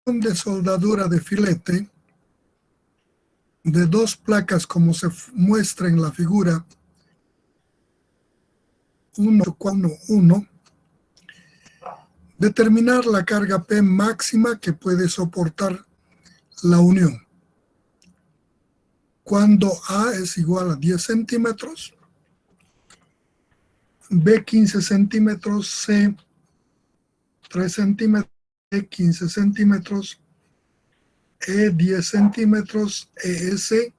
de soldadura de filete de dos placas como se muestra en la figura 1.1, determinar la carga P máxima que puede soportar la unión. Cuando A es igual a 10 centímetros, B 15 centímetros, C 3 centímetros, E 15 centímetros, E 10 centímetros, ES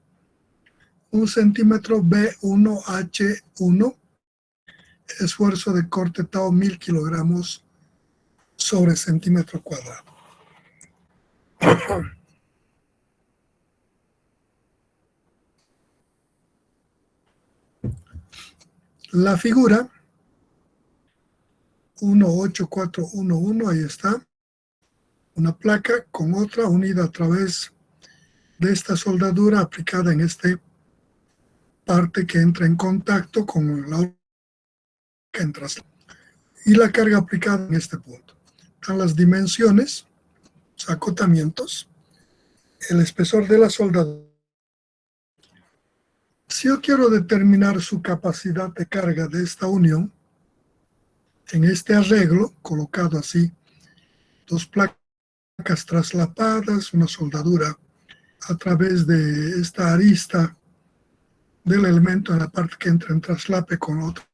1 centímetro, B1, H1, esfuerzo de corte tau 1000 kilogramos sobre centímetro cuadrado. La figura 18411, ahí está, una placa con otra unida a través de esta soldadura aplicada en esta parte que entra en contacto con la otra que entra, y la carga aplicada en este punto. Están las dimensiones, los acotamientos, el espesor de la soldadura. Si yo quiero determinar su capacidad de carga de esta unión, en este arreglo, colocado así, dos placas traslapadas, una soldadura a través de esta arista del elemento en la parte que entra en traslape con otra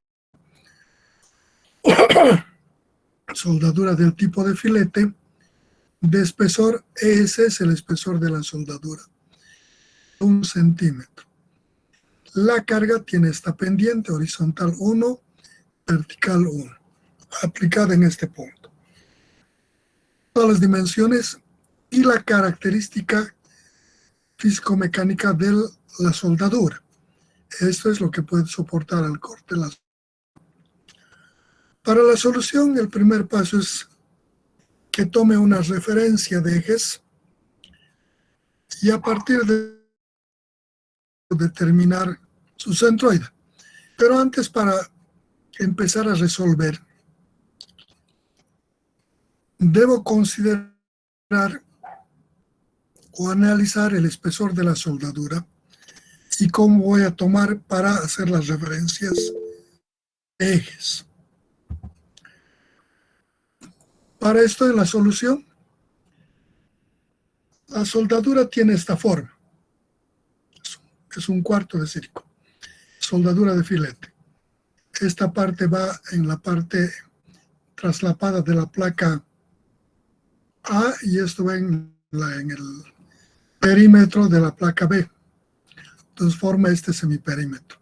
soldadura del tipo de filete, de espesor, ese es el espesor de la soldadura, 1 centímetro. La carga tiene esta pendiente horizontal 1, vertical 1, aplicada en este punto. Todas las dimensiones y la característica físico-mecánica de la soldadura. Esto es lo que puede soportar el corte. Para la solución, el primer paso es que tome una referencia de ejes y a partir de determinar su centroide. Pero antes, para empezar a resolver, debo considerar o analizar el espesor de la soldadura y cómo voy a tomar para hacer las referencias de ejes. Para esto, en la solución, la soldadura tiene esta forma. Es un cuarto de círculo. Soldadura de filete. Esta parte va en la parte traslapada de la placa A y esto va en el perímetro de la placa B. Entonces forma este semiperímetro.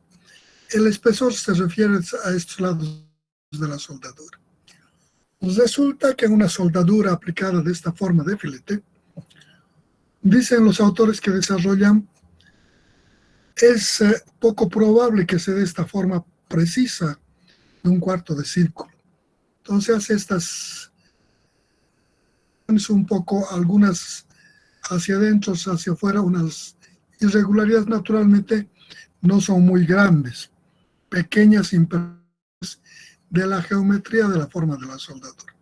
El espesor se refiere a estos lados de la soldadura. Pues resulta que una soldadura aplicada de esta forma de filete, dicen los autores que desarrollan, es poco probable que se dé esta forma precisa de un cuarto de círculo. Entonces hace estas un poco, algunas hacia adentro, hacia afuera, unas irregularidades naturalmente no son muy grandes, pequeñas imperfecciones de la geometría de la forma de la soldadura.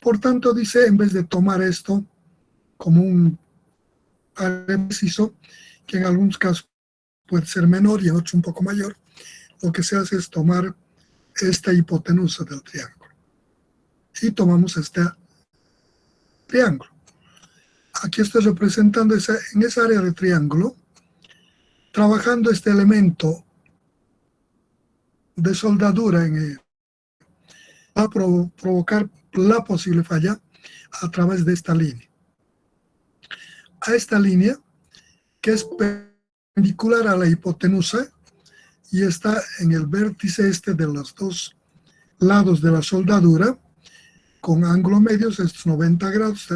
Por tanto, dice, en vez de tomar esto como un área preciso, que en algunos casos puede ser menor y en otros un poco mayor, lo que se hace es tomar esta hipotenusa del triángulo. Y tomamos este triángulo. Aquí estoy representando en esa área de triángulo, trabajando este elemento de soldadura va a provocar la posible falla a través de esta línea. A esta línea, que es perpendicular a la hipotenusa y está en el vértice este de los dos lados de la soldadura, con ángulo medios, estos 90 grados,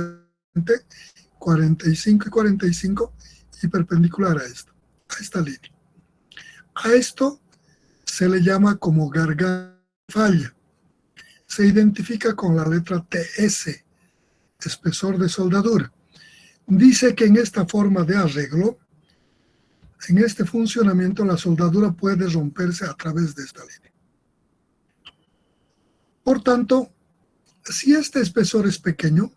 45 y 45, y perpendicular a esta línea. A esto se le llama como garganta de falla. Se identifica con la letra TS, espesor de soldadura. Dice que en esta forma de arreglo, en este funcionamiento, la soldadura puede romperse a través de esta línea. Por tanto, si este espesor es pequeño,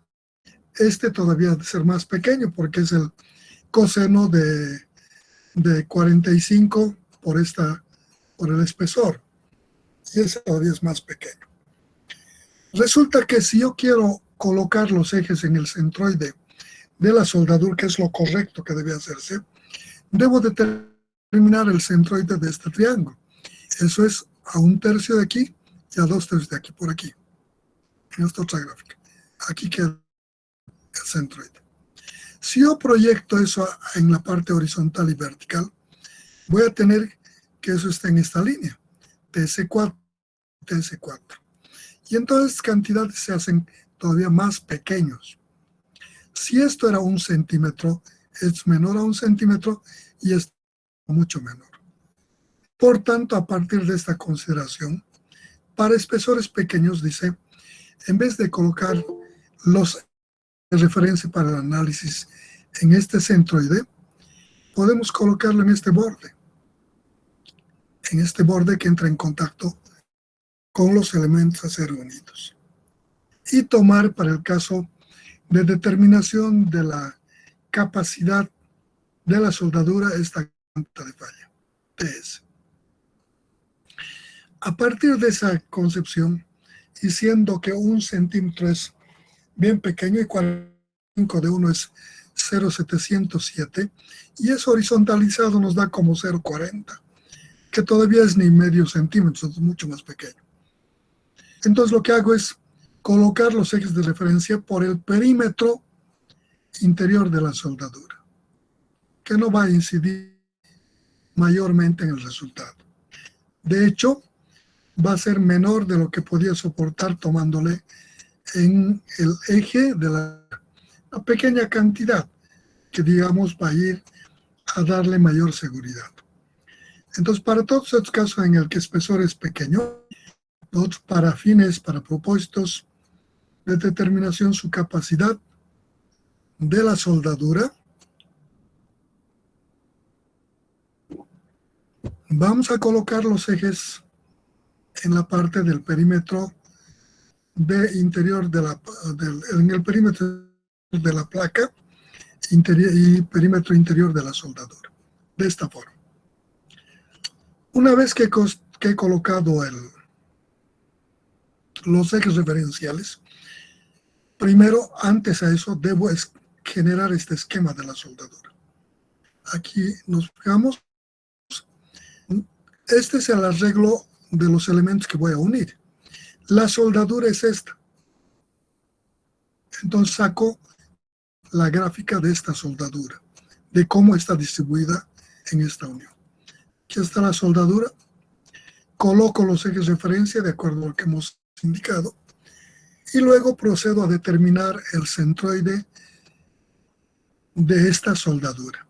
Este todavía debe ser más pequeño porque es el coseno de 45 por el espesor. Y ese todavía es más pequeño. Resulta que si yo quiero colocar los ejes en el centroide de la soldadura, que es lo correcto que debe hacerse, debo determinar el centroide de este triángulo. Eso es a 1/3 de aquí y a 2/3 de aquí, por aquí, en esta otra gráfica. Aquí queda el centroide. Si yo proyecto eso en la parte horizontal y vertical, voy a tener que eso esté en esta línea, TS4, TS4. Y entonces cantidades se hacen todavía más pequeños. Si esto era 1 centímetro, es menor a 1 centímetro y es mucho menor. Por tanto, a partir de esta consideración, para espesores pequeños, dice, en vez de colocar los de referencia para el análisis en este centroide, podemos colocarlo en este borde que entra en contacto con los elementos a ser unidos. Y tomar para el caso de determinación de la capacidad de la soldadura esta cuenta de falla, TS. A partir de esa concepción, y siendo que 1 centímetro es bien pequeño y 45 de 1 es 0,707, y eso horizontalizado nos da como 0,40, que todavía es ni medio centímetro, es mucho más pequeño. Entonces lo que hago es colocar los ejes de referencia por el perímetro interior de la soldadura, que no va a incidir mayormente en el resultado. De hecho, va a ser menor de lo que podía soportar tomándole en el eje de la pequeña cantidad que, digamos, va a ir a darle mayor seguridad. Entonces, para todos estos casos en el que el espesor es pequeño, para propósitos de determinación su capacidad de la soldadura, vamos a colocar los ejes en la parte del perímetro interior en el perímetro de la placa y perímetro interior de la soldadura, de esta forma. Una vez que he colocado los ejes referenciales, primero, antes a eso, debo generar este esquema de la soldadura. Aquí nos fijamos. Este es el arreglo de los elementos que voy a unir. La soldadura es esta. Entonces saco la gráfica de esta soldadura, de cómo está distribuida en esta unión. Aquí está la soldadura. Coloco los ejes de referencia de acuerdo a lo que hemos indicado. Y luego procedo a determinar el centroide de esta soldadura.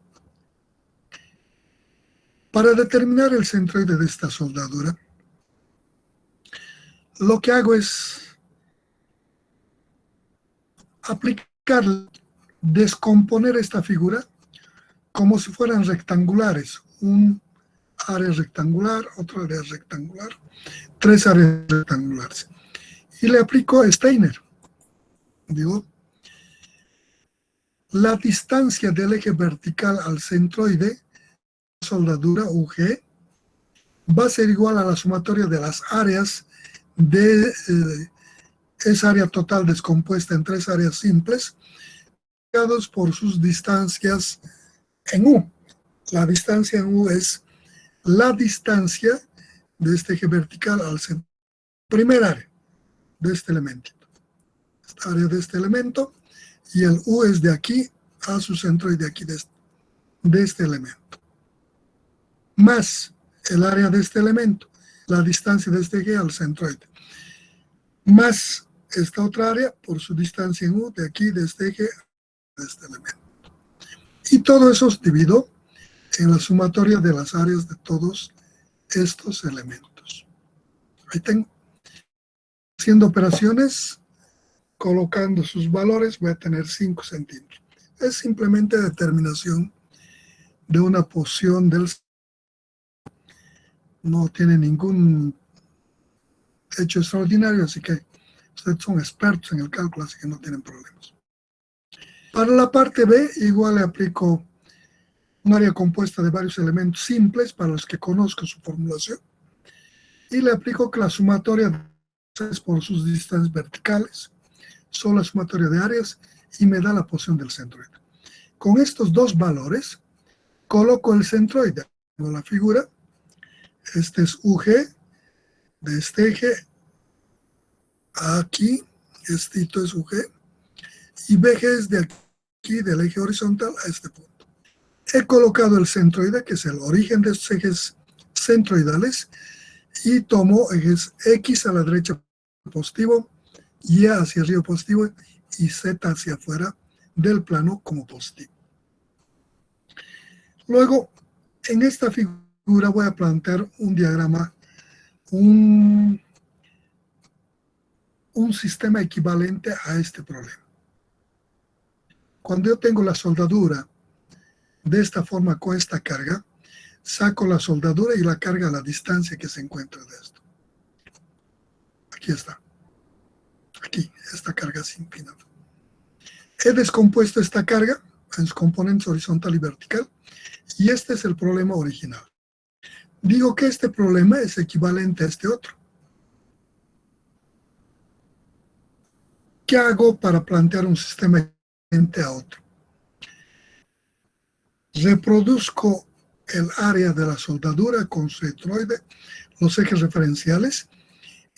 Para determinar el centroide de esta soldadura, lo que hago es descomponer esta figura como si fueran rectangulares. Un área rectangular, otra área rectangular, 3 áreas rectangulares. Y le aplico Steiner. Digo, la distancia del eje vertical al centroide, soldadura UG, va a ser igual a la sumatoria de las áreas de esa área total descompuesta en 3 áreas simples, por sus distancias en U. La distancia en U es la distancia de este eje vertical al centro. Primer área de este elemento. Esta área de este elemento, y el U es de aquí a su centro y de aquí de este elemento. Más el área de este elemento, la distancia de este eje al centroide. Más esta otra área por su distancia en U de aquí, de este eje, de este elemento. Y todo eso divido en la sumatoria de las áreas de todos estos elementos. Ahí tengo. Haciendo operaciones, colocando sus valores, voy a tener 5 centímetros. Es simplemente determinación de una posición no tiene ningún hecho extraordinario, así que ustedes son expertos en el cálculo, así que no tienen problemas. Para la parte B, igual le aplico un área compuesta de varios elementos simples para los que conozco su formulación. Y le aplico que la sumatoria por sus distancias verticales son la sumatoria de áreas y me da la posición del centroide. Con estos dos valores, coloco el centroide en la figura. Este es UG de este eje aquí, esto es UG, y BG es de aquí, del eje horizontal a este punto. He colocado el centroide, que es el origen de estos ejes centroidales, y tomo ejes X a la derecha positivo, Y hacia arriba positivo y Z hacia afuera del plano como positivo. Luego, en esta figura voy a plantear un diagrama, un sistema equivalente a este problema. Cuando yo tengo la soldadura de esta forma con esta carga, saco la soldadura y la carga a la distancia que se encuentra de esto. Aquí está. Aquí, esta carga es infinita. He descompuesto esta carga en sus componentes horizontal y vertical, y este es el problema original. Digo que este problema es equivalente a este otro. ¿Qué hago para plantear un sistema equivalente a otro? Reproduzco el área de la soldadura con su centroide, los ejes referenciales,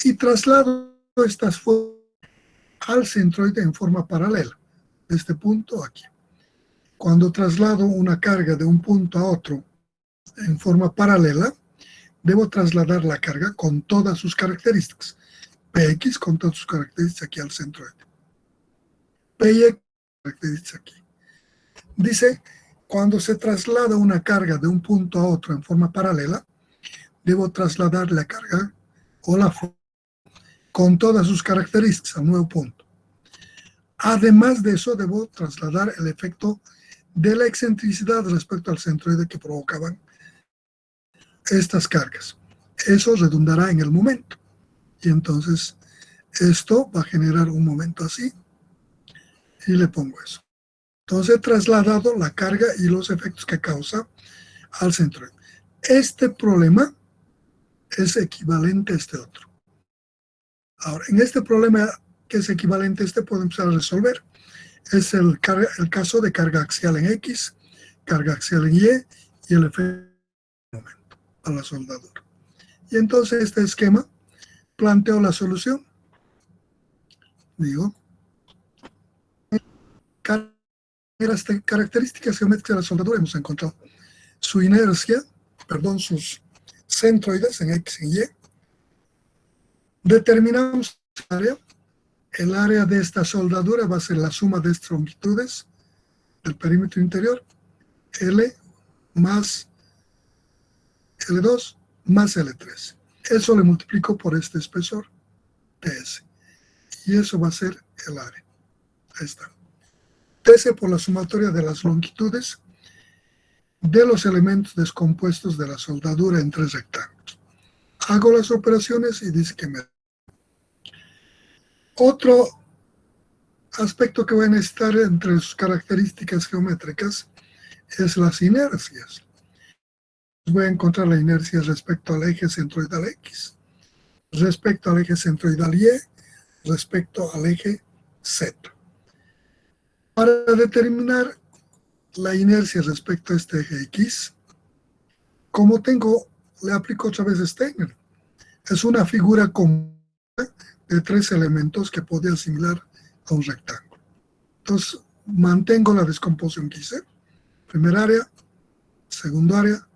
y traslado estas fuerzas al centroide en forma paralela, de este punto aquí. Cuando traslado una carga de un punto a otro en forma paralela, debo trasladar la carga con todas sus características. Px con todas sus características aquí al centroide. Py características aquí. Dice, cuando se traslada una carga de un punto a otro en forma paralela, debo trasladar la carga o la fuerza con todas sus características al nuevo punto. Además de eso, debo trasladar el efecto de la excentricidad respecto al centroide que provocaban estas cargas. Eso redundará en el momento. Y entonces esto va a generar un momento así. Y le pongo eso. Entonces he trasladado la carga y los efectos que causa al centroide. Este problema es equivalente a este otro. Ahora, en este problema que es equivalente a este, puedo empezar a resolver. Es el caso de carga axial en X, carga axial en Y y el efecto de momento a la soldadura. Y entonces este esquema planteo la solución. Digo, características geométricas de la soldadura hemos encontrado su inercia, sus centroides en X y Y. Determinamos el área de esta soldadura va a ser la suma de estas longitudes del perímetro interior, L más L2 más L3. Eso le multiplico por este espesor, TS. Y eso va a ser el área. Ahí está. TS por la sumatoria de las longitudes de los elementos descompuestos de la soldadura en tres rectángulos. Hago las operaciones y dice que me... Otro aspecto que voy a necesitar entre sus características geométricas es las inercias. Voy a encontrar la inercia respecto al eje centroidal X, respecto al eje centroidal Y, respecto al eje Z. Para determinar la inercia respecto a este eje X, como le aplico otra vez Steiner. Es una figura común de tres elementos que podía asimilar a un rectángulo. Entonces, mantengo la descomposición que hice. Primer área, segundo área.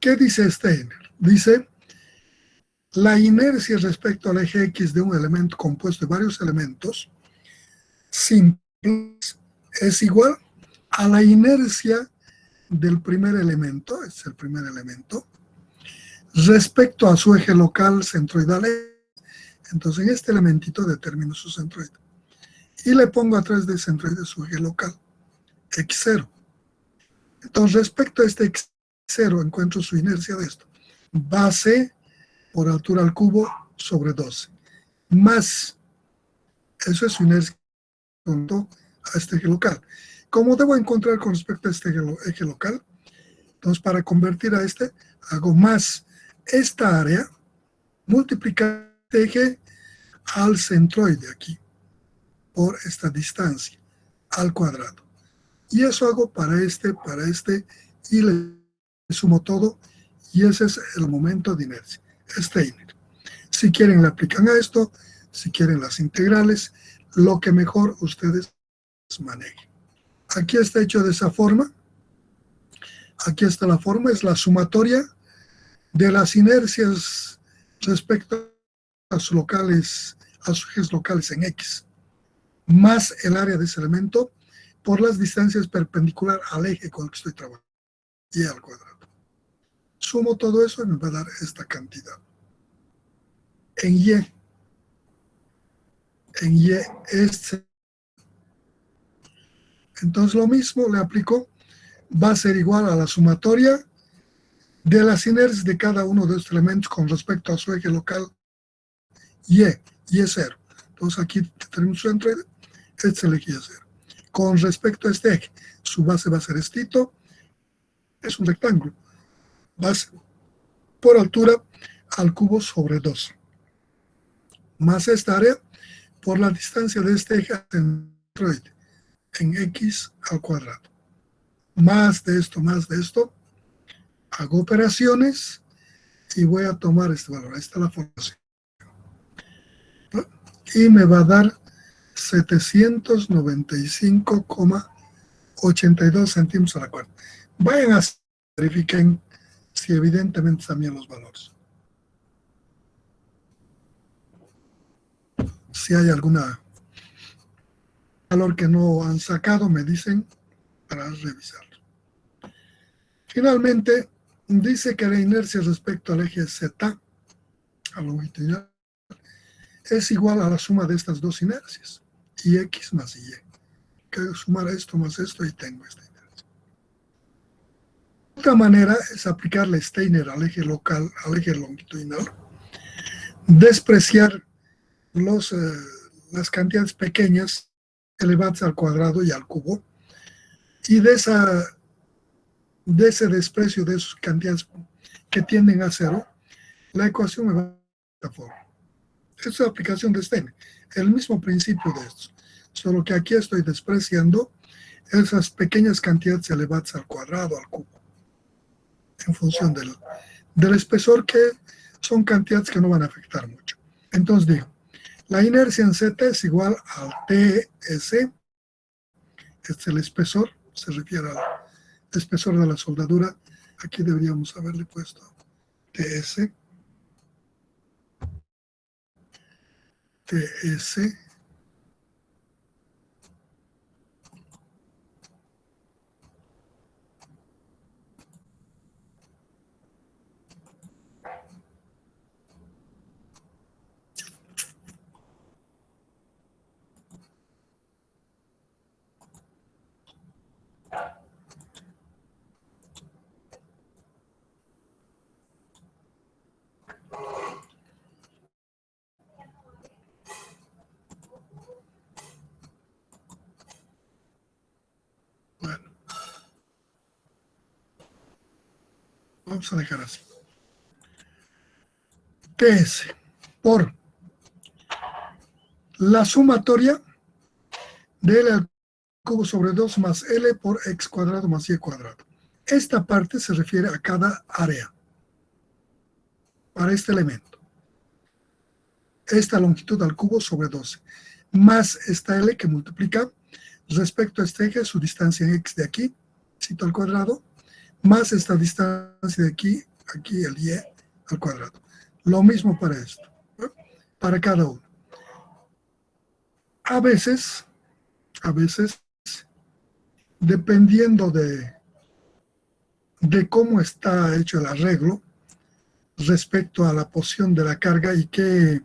¿Qué dice Steiner? Dice, la inercia respecto al eje X de un elemento compuesto de varios elementos simples es igual a la inercia del primer elemento, es el primer elemento, respecto a su eje local centroidal. Entonces en este elementito determino su centroide. Y le pongo a través del centroide su eje local, X0. Entonces respecto a este X0 encuentro su inercia de esto. Base por altura al cubo sobre 12. Más, eso es su inercia a este eje local. ¿Cómo debo encontrar con respecto a este eje local? Entonces, para convertir a este, hago más esta área, multiplicar este eje al centroide aquí, por esta distancia, al cuadrado. Y eso hago para este, y le sumo todo, y ese es el momento de inercia, Steiner. Si quieren le aplican a esto, si quieren las integrales, lo que mejor ustedes manejen. Aquí está hecho de esa forma. Aquí está la forma, es la sumatoria de las inercias respecto a sus locales, a sus ejes locales en X, más el área de ese elemento por las distancias perpendicular al eje con el que estoy trabajando, y al cuadrado. Sumo todo eso y me va a dar esta cantidad. En Y es... Entonces lo mismo le aplico, va a ser igual a la sumatoria de las inercias de cada uno de estos elementos con respecto a su eje local Y es 0. Entonces aquí tenemos su centroide, este es el eje Y0. Con respecto a este eje, su base va a ser estito, es un rectángulo, base por altura al cubo sobre 2, más esta área por la distancia de este eje al centroide, en X al cuadrado. Más de esto, hago operaciones y voy a tomar este valor. Ahí está la formación. Y me va a dar 795,82 centímetros a la cuarta. Vayan a verifiquen si evidentemente están bien los valores. Si hay alguna valor que no han sacado, me dicen para revisarlo. Finalmente, dice que la inercia respecto al eje Z, a longitudinal, es igual a la suma de estas dos inercias, Ix más Y. Que sumar esto más esto y tengo esta inercia. Otra manera es aplicarle Steiner al eje local, al eje longitudinal, despreciar las cantidades pequeñas elevadas al cuadrado y al cubo, y de ese desprecio de esas cantidades que tienden a cero, la ecuación me va de esta forma. Esta es la aplicación de Steiner, el mismo principio de esto, solo que aquí estoy despreciando esas pequeñas cantidades elevadas al cuadrado, al cubo, en función del espesor, que son cantidades que no van a afectar mucho. Entonces digo, la inercia en Z es igual al TS, este es el espesor, se refiere al espesor de la soldadura, aquí deberíamos haberle puesto TS, bueno, vamos a dejar así. TS por la sumatoria de L al cubo sobre 2 más L por X cuadrado más Y cuadrado. Esta parte se refiere a cada área para este elemento. Esta longitud al cubo sobre 12, más esta L que multiplica respecto a este eje su distancia en X de aquí, cito al cuadrado, más esta distancia de aquí, el Y al cuadrado. Lo mismo para esto, ¿no? Para cada uno. A veces, dependiendo de cómo está hecho el arreglo respecto a la posición de la carga y qué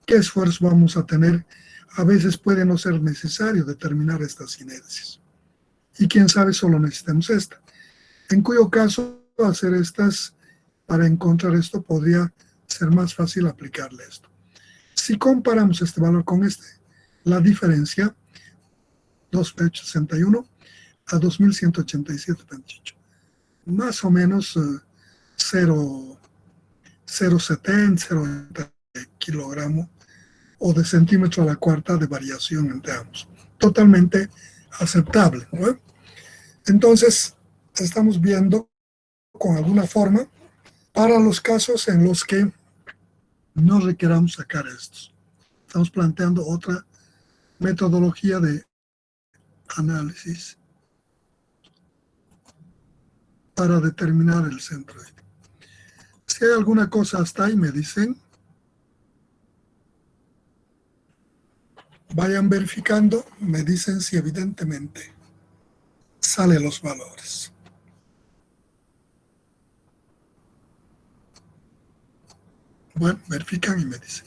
esfuerzo vamos a tener, a veces puede no ser necesario determinar estas inercias. Y quién sabe, solo necesitamos esta. En cuyo caso, hacer estas, para encontrar esto, podría ser más fácil aplicarle esto. Si comparamos este valor con este, la diferencia 2.61 a 2.187.28. Más o menos 0,70, 0,80 kilogramos o de centímetro a la cuarta de variación entre ambos. Totalmente aceptable, ¿no? Entonces, estamos viendo con alguna forma para los casos en los que no requeramos sacar estos. Estamos planteando otra metodología de análisis para determinar el centroide. Si hay alguna cosa hasta ahí, me dicen. Vayan verificando, me dicen si evidentemente salen los valores. Bueno, verifican y me dicen.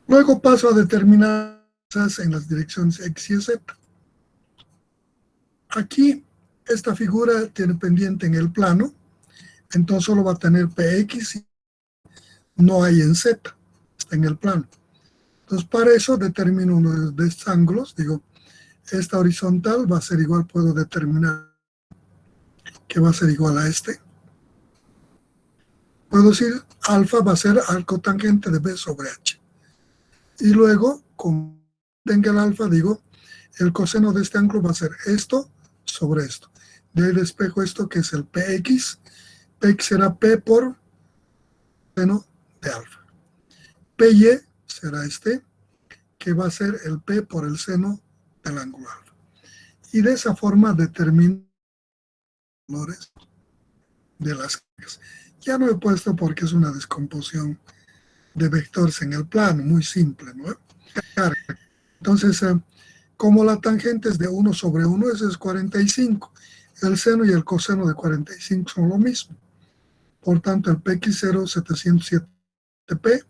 Luego paso a determinar en las direcciones X y Z. Aquí, esta figura tiene pendiente en el plano, entonces solo va a tener PX y no hay en Z, está en el plano. Entonces, para eso determino uno de estos ángulos, digo, esta horizontal va a ser igual, puedo determinar que va a ser igual a este. Puedo decir, alfa va a ser arco tangente de B sobre H. Y luego, como tenga el alfa, digo, el coseno de este ángulo va a ser esto sobre esto. De ahí despejo esto que es el PX. PX será P por seno de alfa. PY será este, que va a ser el P por el seno del ángulo alfa. Y de esa forma determino los valores de las cargas. Ya no he puesto porque es una descomposición de vectores en el plano, muy simple, ¿no? Entonces, como la tangente es de 1 sobre 1, ese es 45. El seno y el coseno de 45 son lo mismo. Por tanto, el PX0, 707 de P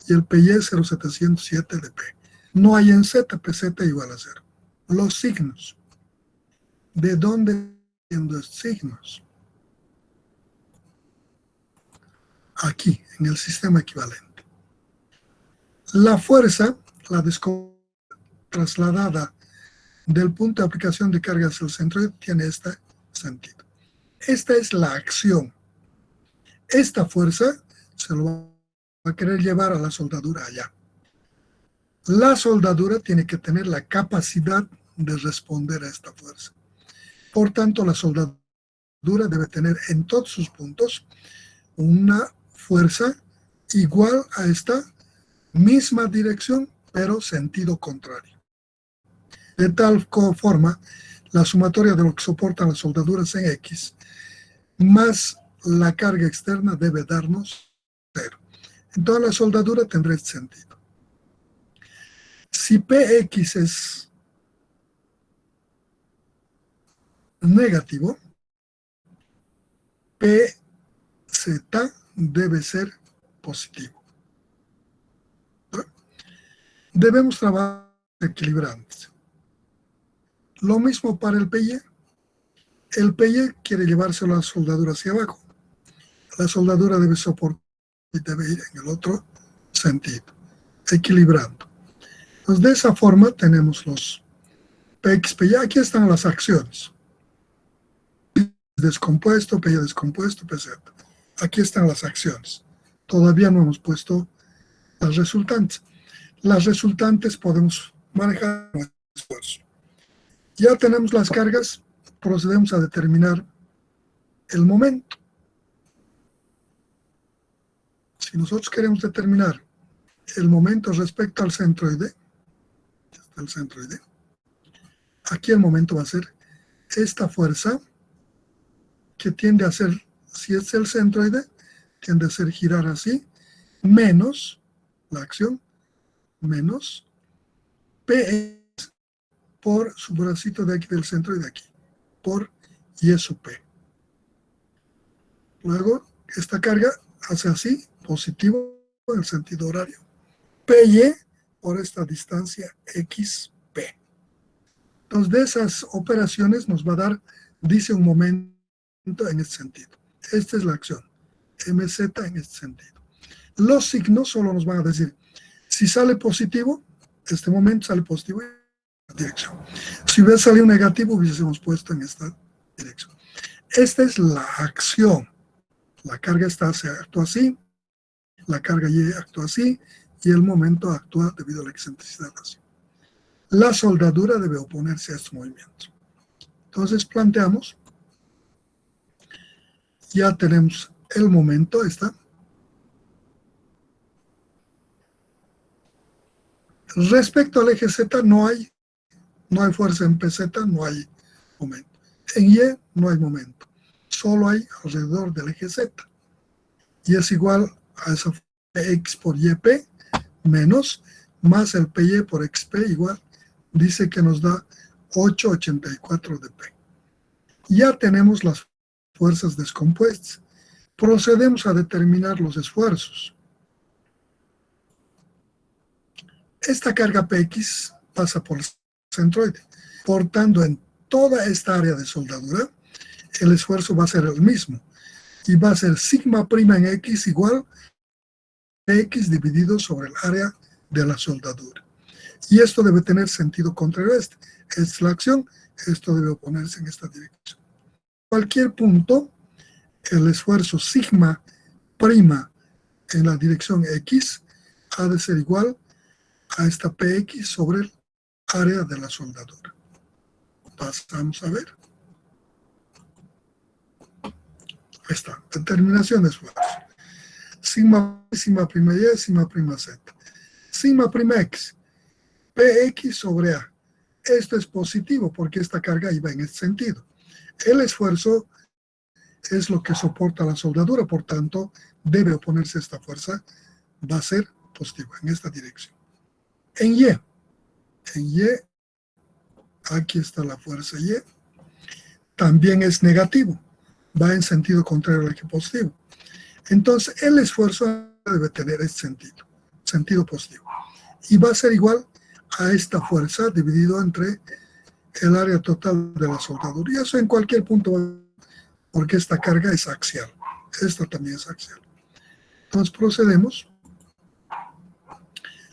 y el PY 0,707 de P. No hay en Z, PZ igual a 0. Los signos. ¿De dónde vienen los signos? Aquí, en el sistema equivalente. La fuerza, la trasladada del punto de aplicación de carga hacia el centroide, tiene este sentido. Esta es la acción. Esta fuerza se lo va a querer llevar a la soldadura allá. La soldadura tiene que tener la capacidad de responder a esta fuerza. Por tanto, la soldadura debe tener en todos sus puntos una fuerza igual a esta misma dirección, pero sentido contrario. De tal forma, la sumatoria de lo que soportan las soldaduras en X más la carga externa debe darnos 0. Entonces la soldadura tendrá este sentido. Si PX es negativo, PZ debe ser positivo. Debemos trabajar equilibrantes. Lo mismo para el PY. El PY quiere llevarse la soldadura hacia abajo. La soldadura debe soportar y debe ir en el otro sentido, equilibrando. Entonces, de esa forma tenemos los PX, PY. Aquí están las acciones. Descompuesto, PY descompuesto, PZ. Aquí están las acciones. Todavía no hemos puesto las resultantes. Las resultantes podemos manejar nuestro esfuerzo. Ya tenemos las cargas, procedemos a determinar el momento. Si nosotros queremos determinar el momento respecto al centroide, aquí el momento va a ser esta fuerza que tiende a ser, si es el centroide, tiende a ser girar así, menos la acción, menos P por su bracito de aquí del centro y de aquí, por y eso P. Luego, esta carga hace así, positivo en el sentido horario. PY por esta distancia XP. Entonces, de esas operaciones nos va a dar, dice un momento en este sentido. Esta es la acción. MZ en este sentido. Los signos solo nos van a decir, si sale positivo, este momento sale positivo dirección. Si hubiera salido negativo, hubiésemos puesto en esta dirección. Esta es la acción. La carga se actúa así, la carga Y actúa así, y el momento actúa debido a la excentricidad así. La soldadura debe oponerse a estos movimientos. Entonces planteamos, ya tenemos el momento, está. Respecto al eje Z no hay fuerza en PZ, no hay momento. En Y no hay momento, solo hay alrededor del eje Z. Y es igual a esa X por YP menos más el PY por XP igual, dice que nos da 8,84 de P. Ya tenemos las fuerzas descompuestas. Procedemos a determinar los esfuerzos. Esta carga PX pasa por el centroide. Por tanto, en toda esta área de soldadura, el esfuerzo va a ser el mismo. Y va a ser sigma prima en X igual a X dividido sobre el área de la soldadura. Y esto debe tener sentido contrario a este. Esta es la acción, esto debe oponerse en esta dirección. Cualquier punto, el esfuerzo sigma prima en la dirección X ha de ser igual a esta PX sobre el área de la soldadura. Pasamos a ver. Ahí está, determinación de esfuerzo. Sigma prima Y, sigma prima Z. Sigma prima X, PX sobre A. Esto es positivo porque esta carga iba en este sentido. El esfuerzo es lo que soporta la soldadura, por tanto, debe oponerse a esta fuerza, va a ser positivo en esta dirección. En Y, aquí está la fuerza Y, también es negativo, va en sentido contrario al eje positivo. Entonces, el esfuerzo debe tener este sentido positivo. Y va a ser igual a esta fuerza dividido entre el área total de la soldadura. Y eso en cualquier punto, porque esta carga es axial. Esta también es axial. Entonces procedemos.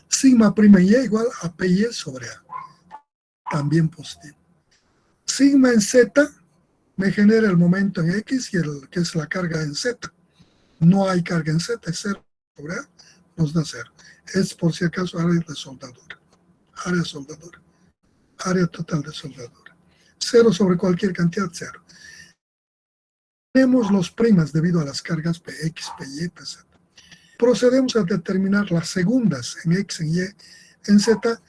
Sigma prima Y igual a PY sobre A. También positivo. Sigma en Z me genera el momento en X y que es la carga en Z. No hay carga en Z, es 0 sobre A, nos da 0. Es por si acaso área de soldadura. Área total de soldadura. 0 sobre cualquier cantidad, 0. Tenemos los primas debido a las cargas PX, PY, PZ. Procedemos a determinar las segundas en X, en Y, en Z,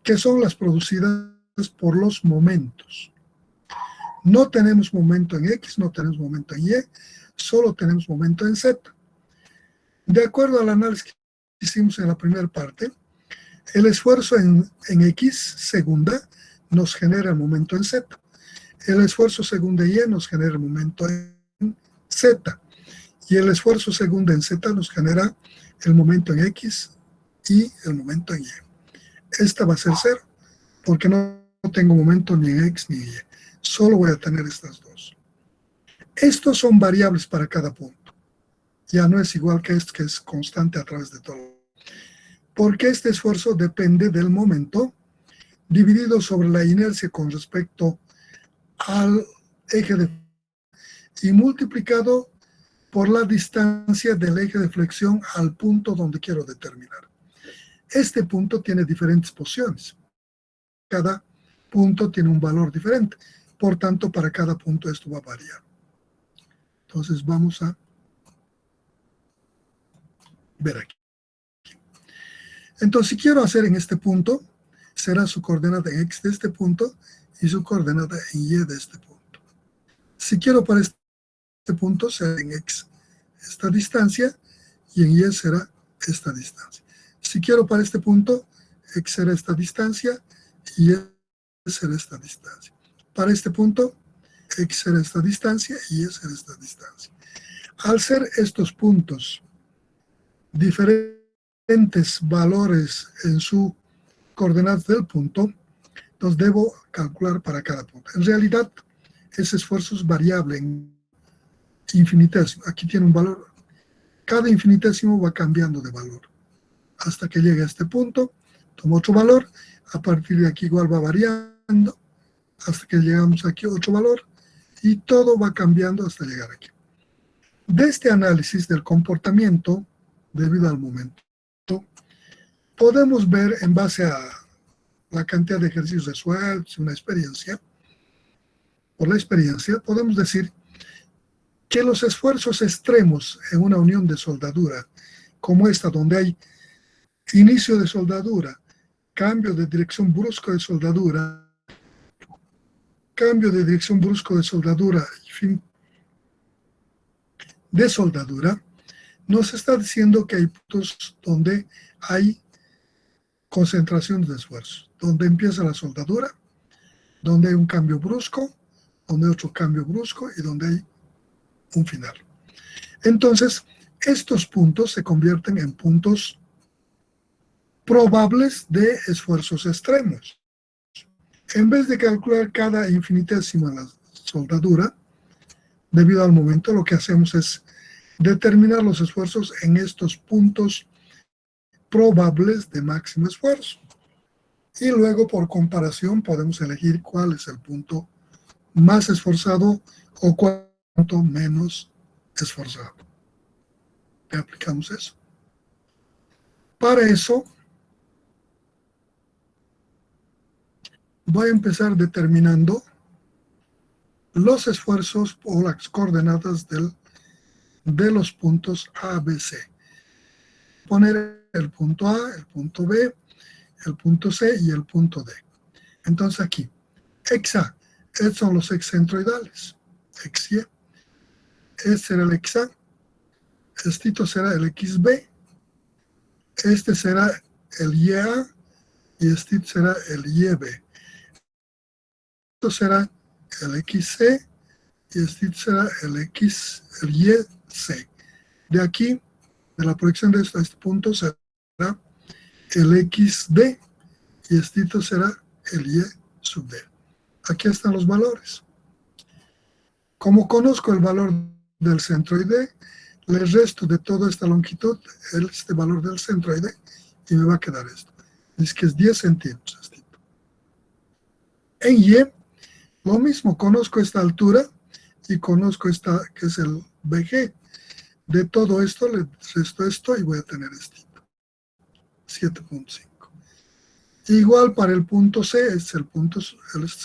que son las producidas por los momentos. No tenemos momento en X, no tenemos momento en Y, solo tenemos momento en Z. De acuerdo al análisis que hicimos en la primera parte, el esfuerzo en X, segunda, nos genera el momento en Z. El esfuerzo segunda Y nos genera el momento en Z. Y el esfuerzo segunda en Z nos genera el momento en X y el momento en Y. Esta va a ser 0, porque no tengo momento ni en X ni en Y. Solo voy a tener estas dos. Estos son variables para cada punto. Ya no es igual que este, que es constante a través de todo. Porque este esfuerzo depende del momento dividido sobre la inercia con respecto al eje de y multiplicado por la distancia del eje de flexión al punto donde quiero determinar. Este punto tiene diferentes posiciones. Cada punto tiene un valor diferente. Por tanto, para cada punto esto va a variar. Entonces vamos a ver aquí. Entonces, si quiero hacer en este punto, será su coordenada en X de este punto y su coordenada en Y de este punto. Si quiero para este punto, será en X esta distancia y en Y será esta distancia. Si quiero para este punto, X será esta distancia y Y será esta distancia. Para este punto, X será esta distancia y Y será esta distancia. Al ser estos puntos diferentes valores en su coordenadas del punto, los debo calcular para cada punto. En realidad, ese esfuerzo es variable en infinitésimo. Aquí tiene un valor. Cada infinitésimo va cambiando de valor hasta que llegue a este punto, tomo otro valor, A partir de aquí igual va variando hasta que llegamos aquí a otro valor y todo va cambiando hasta llegar aquí. De este análisis del comportamiento debido al momento, podemos ver en base a la cantidad de ejercicios resueltos, una experiencia, por la experiencia podemos decir que los esfuerzos extremos en una unión de soldadura como esta, donde hay inicio de soldadura, cambio de dirección brusco de soldadura, cambio de dirección brusco de soldadura y fin de soldadura, nos está diciendo que hay puntos donde hay concentración de esfuerzo, donde empieza la soldadura, donde hay un cambio brusco, donde hay otro cambio brusco y donde hay un final. Entonces, estos puntos se convierten en puntos probables de esfuerzos extremos. En vez de calcular cada infinitésimo en la soldadura, debido al momento, lo que hacemos es determinar los esfuerzos en estos puntos probables de máximo esfuerzo. Y luego, por comparación, podemos elegir cuál es el punto más esforzado o cuánto menos esforzado. Y aplicamos eso. Para eso, voy a empezar determinando los esfuerzos o las coordenadas de los puntos A, B, C. Poner el punto A, el punto B, el punto C y el punto D. Entonces aquí, XA, estos son los excentroidales. XY, este será el XA, este será el XB, este será el YA y este será el YB. Esto será el XC y este será el YC. De aquí, de la proyección de este punto, será el XD y este será el Y sub D. Aquí están los valores. Como conozco el valor del centroide, le resto de toda esta longitud este valor del centroide y me va a quedar esto. Es que es 10 centímetros. En Y, lo mismo, conozco esta altura y conozco esta que es el BG. De todo esto le resto esto y voy a tener esto. 7.5. Igual para el punto C, este es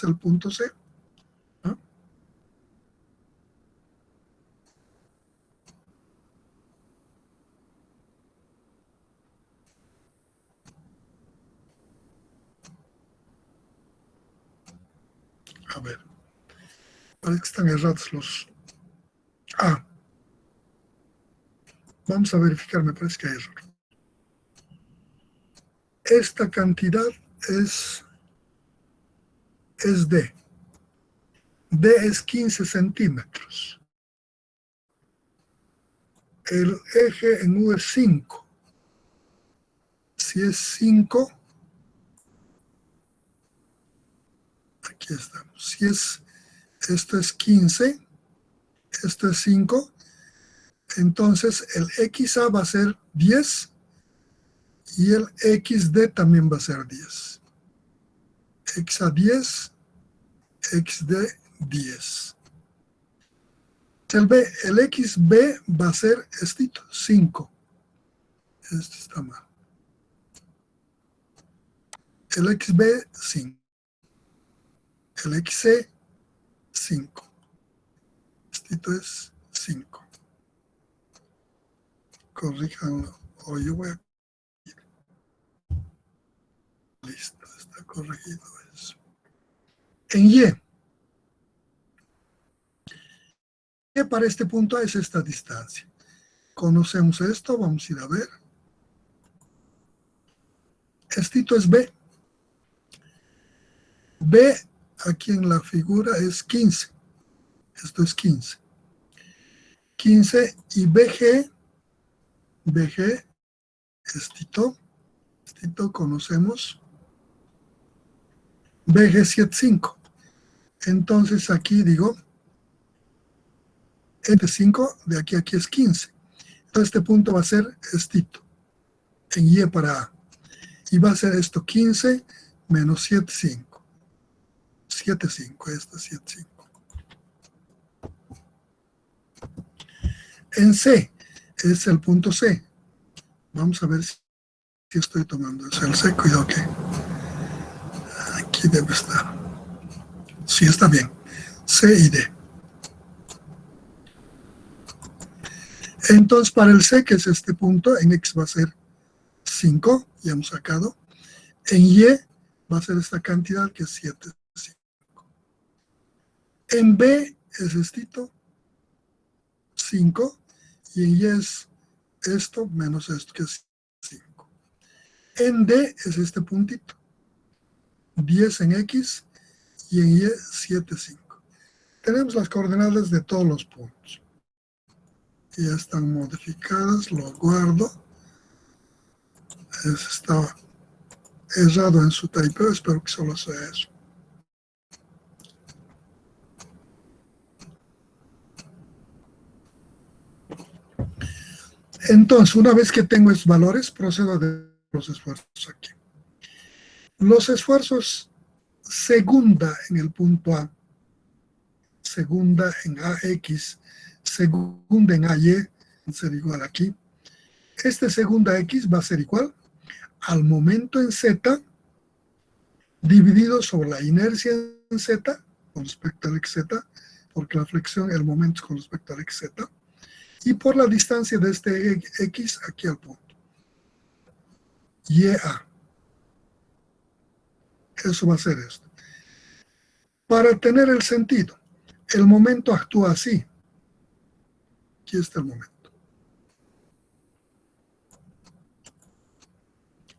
el punto C. ¿No? A ver, parece que están errados los... Vamos a verificar, me parece que hay error. Esta cantidad es D. D es 15 centímetros. El eje en U es 5. Si es 5, aquí estamos. Si esto es 15, esto es 5, entonces el XA va a ser 10 y el XD también va a ser 10. XA 10, XD 10. El XB va a ser 5. Este está mal. El XB 5. El XC 5. Este es 5. Corríjanlo. O yo voy a... Listo, está corregido eso. En Y para este punto es esta distancia. Conocemos esto, vamos a ir a ver. Esto es B. B aquí en la figura es 15. Esto es 15. 15 y BG esto conocemos. BG 7,5. Entonces aquí digo, este 5 de aquí a aquí es 15. Entonces este punto va a ser estito, en Y para A. Y va a ser esto 15 menos 7,5. 7,5, esta 7,5. En C, es el punto C. Vamos a ver si estoy tomando eso. El C, cuidado que aquí debe estar. Sí, está bien. C y D. Entonces, para el C, que es este punto, en X va a ser 5, ya hemos sacado. En Y va a ser esta cantidad que es 7. En B es estito, 5, y en Y es esto menos esto, que es 5. En D es este puntito, 10 en X, y en Y 7, 5. Tenemos las coordenadas de todos los puntos. Ya están modificadas, lo guardo. Estaba errado en su typeo, espero que solo sea eso. Entonces, una vez que tengo estos valores, procedo a ver los esfuerzos aquí. Los esfuerzos segunda en el punto A, segunda en AX, segunda en AY, va a ser igual aquí. Este segunda X va a ser igual al momento en Z dividido sobre la inercia en Z con respecto al XZ, porque la flexión, el momento es con respecto al XZ, y por la distancia de este X aquí al punto. YA. Eso va a ser esto. Para tener el sentido, el momento actúa así. Aquí está el momento.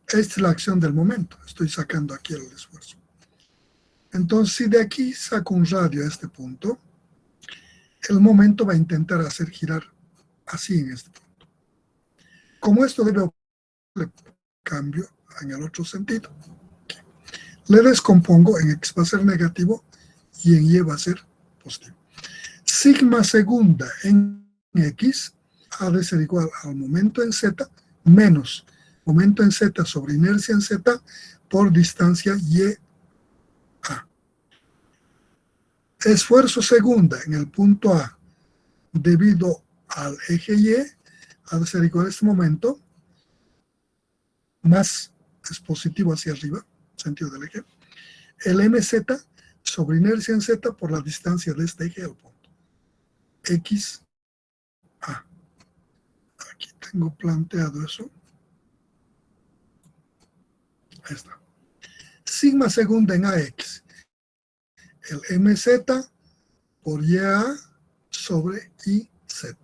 Esta es la acción del momento. Estoy sacando aquí el esfuerzo. Entonces, si de aquí saco un radio a este punto, el momento va a intentar hacer girar así en este punto. Como esto debe ocurrir, cambio en el otro sentido. Le descompongo, en X va a ser negativo y en Y va a ser positivo. Sigma segunda en X ha de ser igual al momento en Z menos momento en Z sobre inercia en Z por distancia YA. Esfuerzo segunda en el punto A debido al eje Y ha de ser igual a este momento, más es positivo hacia arriba, sentido del eje, el MZ sobre inercia en Z por la distancia de este eje al punto. X, A. Aquí tengo planteado eso. Ahí está. Sigma segunda en AX. El MZ por YA sobre IZ.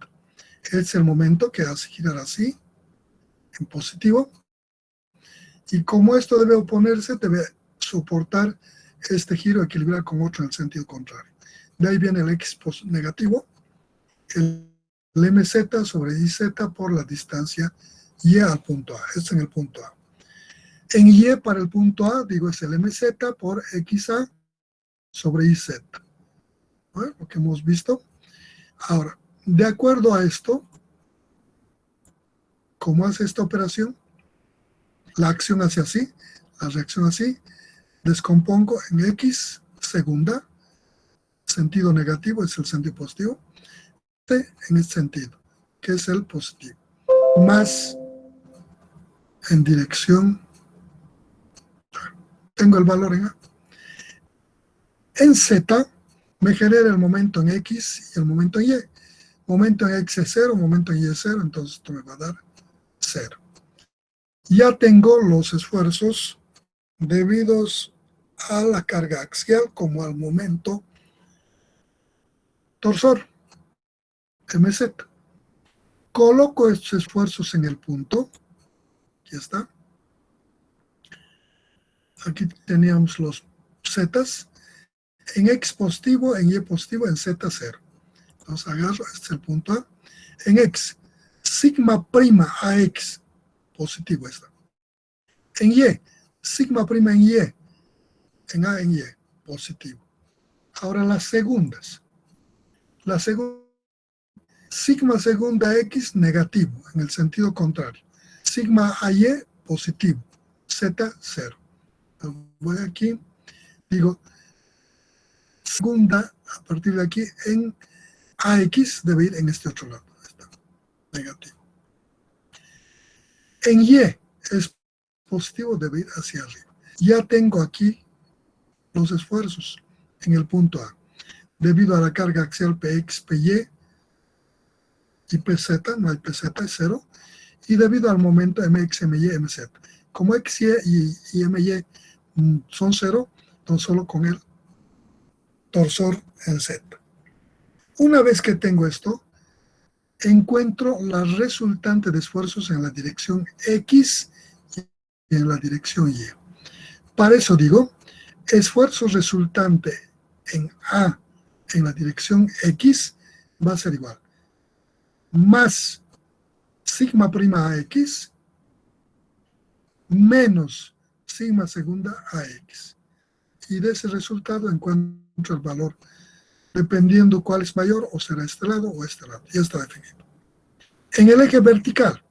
Es el momento que hace girar así, en positivo. Y como esto debe oponerse, debe soportar este giro, equilibrar con otro en el sentido contrario. De ahí viene el X negativo, el MZ sobre IZ por la distancia Y al punto A. Este es en el punto A. En Y para el punto A, digo, es el MZ por XA sobre IZ. ¿Bueno? Lo que hemos visto. Ahora, de acuerdo a esto, ¿cómo hace esta operación? La acción hace así, la reacción así, descompongo en X segunda, sentido negativo es el sentido positivo, en este sentido, que es el positivo, más en dirección, tengo el valor en A. En Z me genera el momento en X y el momento en Y. Momento en X es 0, momento en Y es 0, entonces esto me va a dar 0. Ya tengo los esfuerzos debidos a la carga axial como al momento torsor, MZ. Coloco estos esfuerzos en el punto, aquí está. Aquí teníamos los zetas, en X positivo, en Y positivo, en Z 0. Entonces agarro, este es el punto A. En X, sigma prima AX, positivo está. En Y, sigma prima en Y, en A en Y, positivo. Ahora las segundas. La segunda, sigma segunda X, negativo, en el sentido contrario. Sigma AY, positivo. Z, 0. Voy aquí, digo, segunda, a partir de aquí, en AX debe ir en este otro lado. Está negativo. En Y es positivo, debe ir hacia arriba. Ya tengo aquí los esfuerzos en el punto A. Debido a la carga axial PX, PY y PZ, no hay PZ, es 0. Y debido al momento MX, MY, MZ. Como XY y MY son 0, entonces solo con el torsor en Z. Una vez que tengo esto, encuentro la resultante de esfuerzos en la dirección X y en la dirección Y. Para eso digo, esfuerzo resultante en A en la dirección X va a ser igual más sigma prima AX menos sigma segunda AX. Y de ese resultado encuentro el valor dependiendo cuál es mayor, o será este lado o este lado. Ya está definido. En el eje vertical,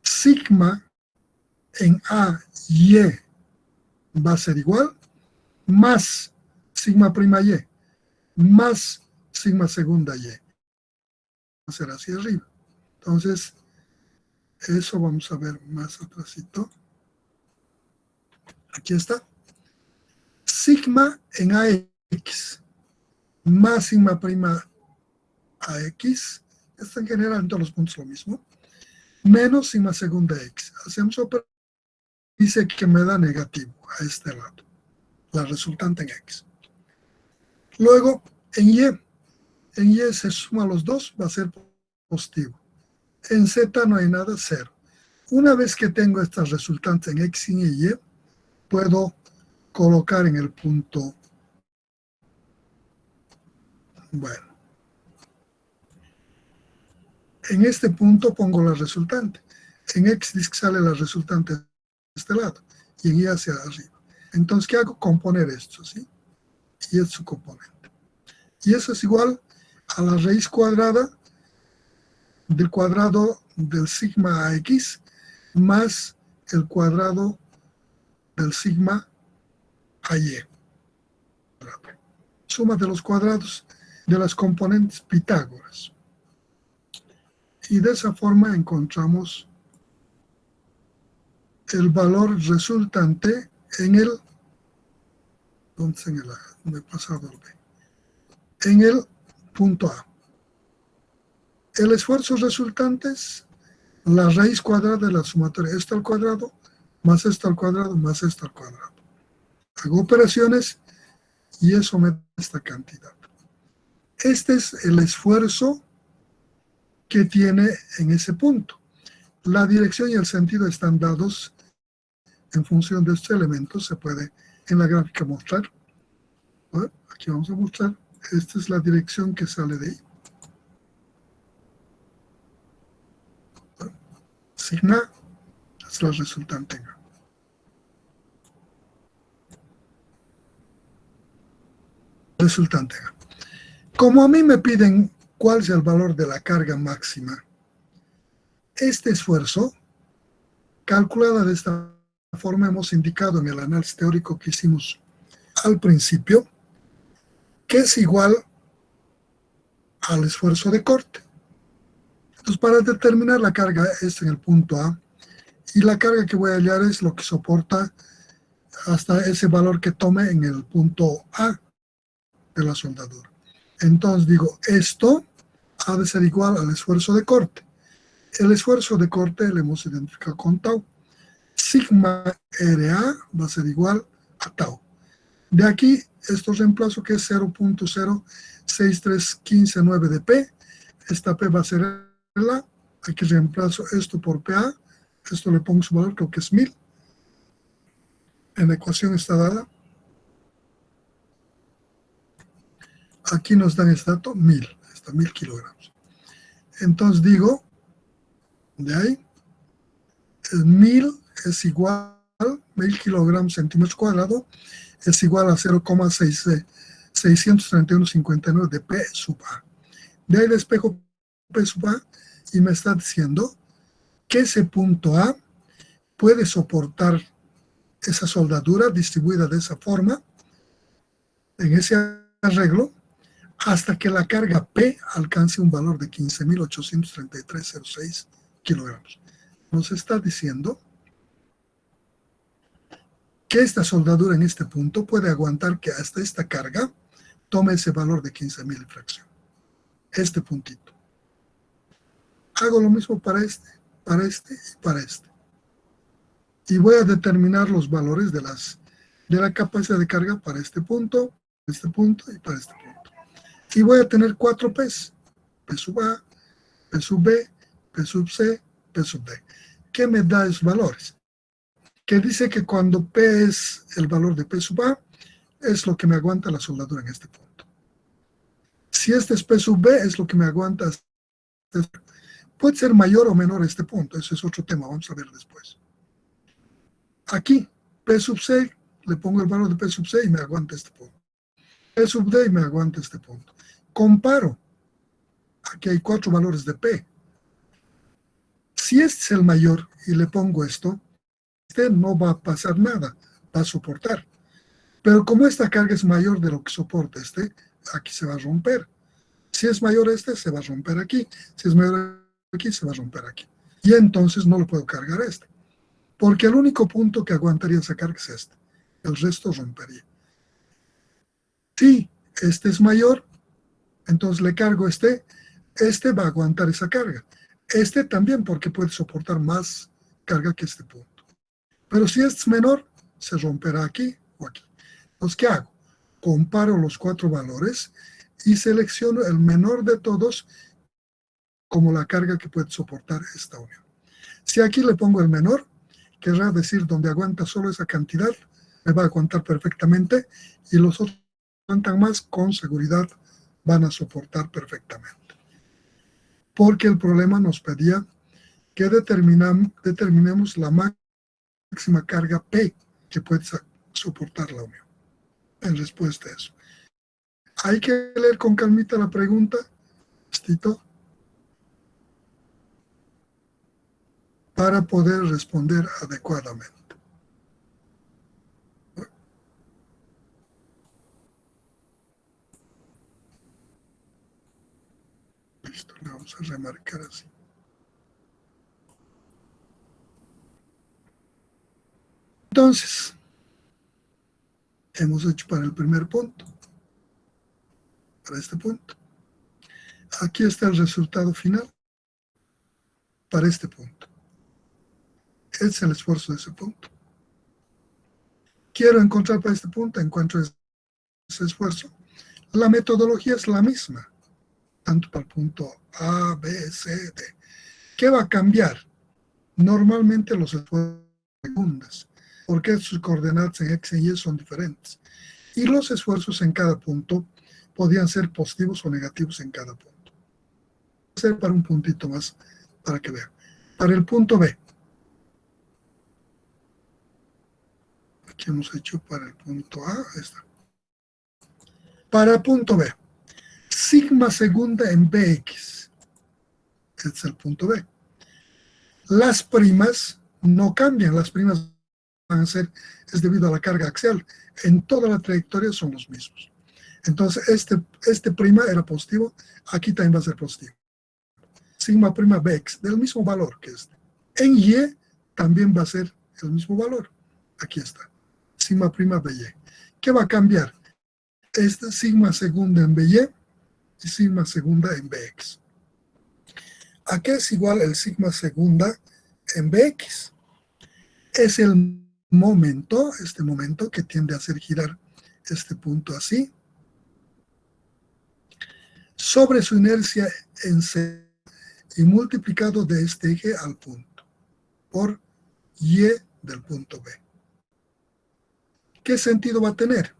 sigma en A y va a ser igual más sigma prima Y más sigma segunda Y. Va a ser hacia arriba. Entonces, eso vamos a ver más atrásito. Aquí está. Sigma en AX más sigma prima AX, está en general en todos los puntos lo mismo, menos sigma segunda X. Hacemos operación, dice que me da negativo a este lado, la resultante en X. Luego, en Y se suma los dos, va a ser positivo. En Z no hay nada, 0. Una vez que tengo estas resultantes en X y Y, puedo colocar en el punto, bueno, en este punto pongo la resultante. En X dice que sale la resultante de este lado y en Y hacia arriba. Entonces, ¿qué hago? Componer esto, ¿sí? Y es su componente. Y eso es igual a la raíz cuadrada del cuadrado del sigma AX más el cuadrado del sigma AY. Suma de los cuadrados de las componentes Pitágoras. Y de esa forma encontramos el valor resultante en el, ¿dónde en el A? Me he pasado el B. En el punto A. El esfuerzo resultante es la raíz cuadrada de la sumatoria, esto al cuadrado, más esto al cuadrado, más esto al cuadrado. Hago operaciones y eso me da esta cantidad. Este es el esfuerzo que tiene en ese punto. La dirección y el sentido están dados en función de estos elementos. Se puede en la gráfica mostrar. Bueno, aquí vamos a mostrar. Esta es la dirección que sale de ahí. Bueno, sigma es la resultante. Resultante. Como a mí me piden cuál es el valor de la carga máxima, este esfuerzo, calculada de esta forma, hemos indicado en el análisis teórico que hicimos al principio, que es igual al esfuerzo de corte. Entonces, para determinar la carga es en el punto A, y la carga que voy a hallar es lo que soporta hasta ese valor que tome en el punto A de la soldadura. Entonces digo, esto ha de ser igual al esfuerzo de corte. El esfuerzo de corte lo hemos identificado con tau. Sigma RA va a ser igual a tau. De aquí, esto reemplazo que es 0.063159 de P. Esta P va a ser la. Aquí reemplazo esto por PA. Esto le pongo su valor, creo que es 1000. En la ecuación está dada. Aquí nos dan este dato, 1000. Está 1000 kilogramos. Entonces digo, de ahí, 1000 es igual, 1000 kilogramos centímetros cuadrados, es igual a 0,63159 de P sub A. De ahí despejo P sub A y me está diciendo que ese punto A puede soportar esa soldadura distribuida de esa forma, en ese arreglo, hasta que la carga P alcance un valor de 15.833,06 kilogramos. Nos está diciendo que esta soldadura en este punto puede aguantar que hasta esta carga tome ese valor de 15.000 y fracción. Este puntito. Hago lo mismo para este y para este. Y voy a determinar los valores de la capacidad de carga para este punto y para este punto. Y voy a tener 4 P's. P sub A, P sub B, P sub C, P sub D. ¿Qué me da esos valores? Que dice que cuando P es el valor de P sub A, es lo que me aguanta la soldadura en este punto. Si este es P sub B, es lo que me aguanta. Puede ser mayor o menor este punto, ese es otro tema, vamos a ver después. Aquí, P sub C, le pongo el valor de P sub C y me aguanta este punto. P sub D y me aguanta este punto. Comparo. Aquí hay 4 valores de P. Si este es el mayor y le pongo esto, este no va a pasar nada, va a soportar. Pero como esta carga es mayor de lo que soporta este, aquí se va a romper. Si es mayor este, se va a romper aquí. Si es mayor aquí, se va a romper aquí. Y entonces no lo puedo cargar a este. Porque el único punto que aguantaría esa carga es este. El resto rompería. Si este es mayor, entonces le cargo este va a aguantar esa carga. Este también, porque puede soportar más carga que este punto. Pero si este es menor, se romperá aquí o aquí. Entonces, ¿qué hago? Comparo los 4 valores y selecciono el menor de todos como la carga que puede soportar esta unión. Si aquí le pongo el menor, querrá decir donde aguanta solo esa cantidad, me va a aguantar perfectamente, y los otros que aguantan más, con seguridad van a soportar perfectamente. Porque el problema nos pedía que determinemos la máxima carga P que puede soportar la unión. En respuesta a eso, hay que leer con calmita la pregunta, para poder responder adecuadamente. Listo, le vamos a remarcar así. Entonces, hemos hecho para el primer punto, para este punto. Aquí está el resultado final para este punto. Este es el esfuerzo de ese punto. Quiero encontrar para este punto, encuentro ese esfuerzo. La metodología es la misma, tanto para el punto A, B, C, D. ¿Qué va a cambiar? Normalmente los esfuerzos son segundas, porque sus coordenadas en X y Y son diferentes. Y los esfuerzos en cada punto podían ser positivos o negativos en cada punto. Voy a hacer para un puntito más, para que vean. Para el punto B. Aquí hemos hecho para el punto A. Está. Para el punto B. Sigma segunda en Bx. Este es el punto B. Las primas no cambian. Las primas van a ser, es debido a la carga axial. En toda la trayectoria son los mismos. Entonces, este prima era positivo, aquí también va a ser positivo. Sigma prima Bx, del mismo valor que este. En Y también va a ser el mismo valor. Aquí está. Sigma prima By. ¿Qué va a cambiar? Este sigma segunda en By y sigma segunda en Bx. ¿A qué es igual el sigma segunda en Bx? Es el momento, este momento que tiende a hacer girar este punto así, sobre su inercia en C y multiplicado de este eje al punto, por Y del punto B. ¿Qué sentido va a tener?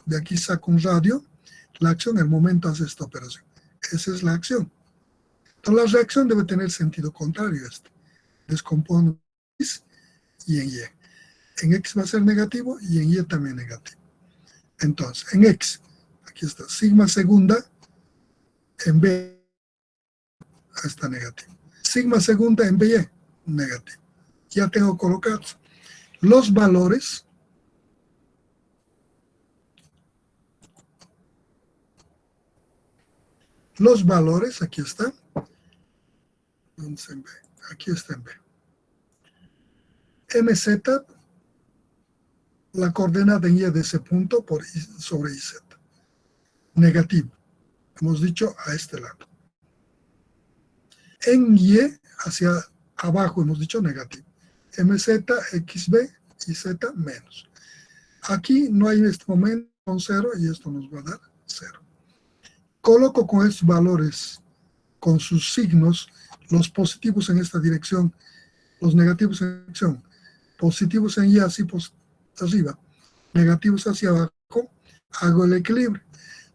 De aquí saco un radio, la acción, el momento hace esta operación. Esa es la acción. Entonces la reacción debe tener sentido contrario a este. Descompongo en X y en Y. En X va a ser negativo y en Y también negativo. Entonces, en X, aquí está, sigma segunda, en B está negativo. Sigma segunda en BY, negativo. Ya tengo colocados. los valores aquí está, aquí está en B. MZ, la coordenada en Y de ese punto sobre IZ. Negativo. Hemos dicho a este lado. En Y, hacia abajo, hemos dicho negativo. MZ, XB y Z menos. Aquí no hay en este momento un 0 y esto nos va a dar 0. Coloco con estos valores, con sus signos, los positivos en esta dirección, los negativos en esta dirección, positivos en Y así arriba, negativos hacia abajo, hago el equilibrio.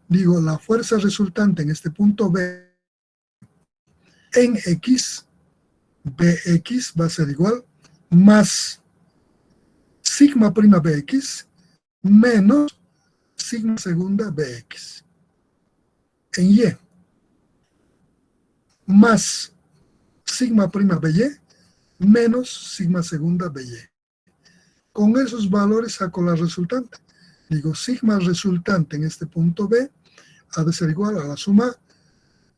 Digo, la fuerza resultante en este punto B en X, Bx va a ser igual más sigma prima Bx menos sigma segunda Bx. En Y, más sigma prima By menos sigma segunda By. Con esos valores saco la resultante. Digo, sigma resultante en este punto B ha de ser igual a la suma,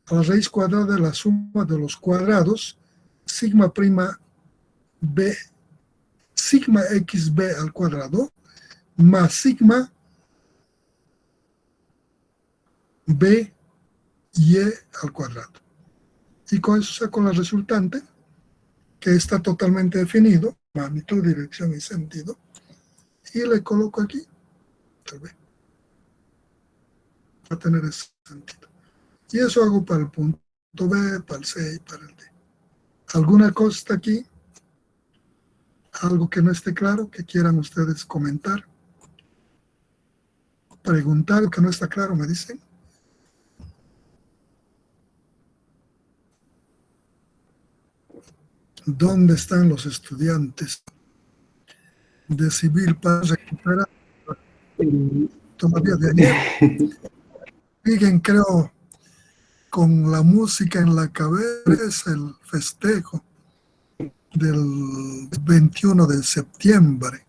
a la raíz cuadrada de la suma de los cuadrados, sigma prima B, sigma xb al cuadrado, más sigma b y al cuadrado. Y con eso saco la resultante, que está totalmente definido, magnitud, dirección y sentido, y le coloco aquí, va a tener ese sentido. Y eso hago para el punto B, para el C y para el D. ¿Alguna cosa aquí? ¿Algo que no esté claro, que quieran ustedes comentar? Preguntar, que no está claro, me dicen. ¿Dónde están los estudiantes de civil para recuperar todavía de ayer? Siguen, creo, con la música en la cabeza, el festejo del 21 de septiembre,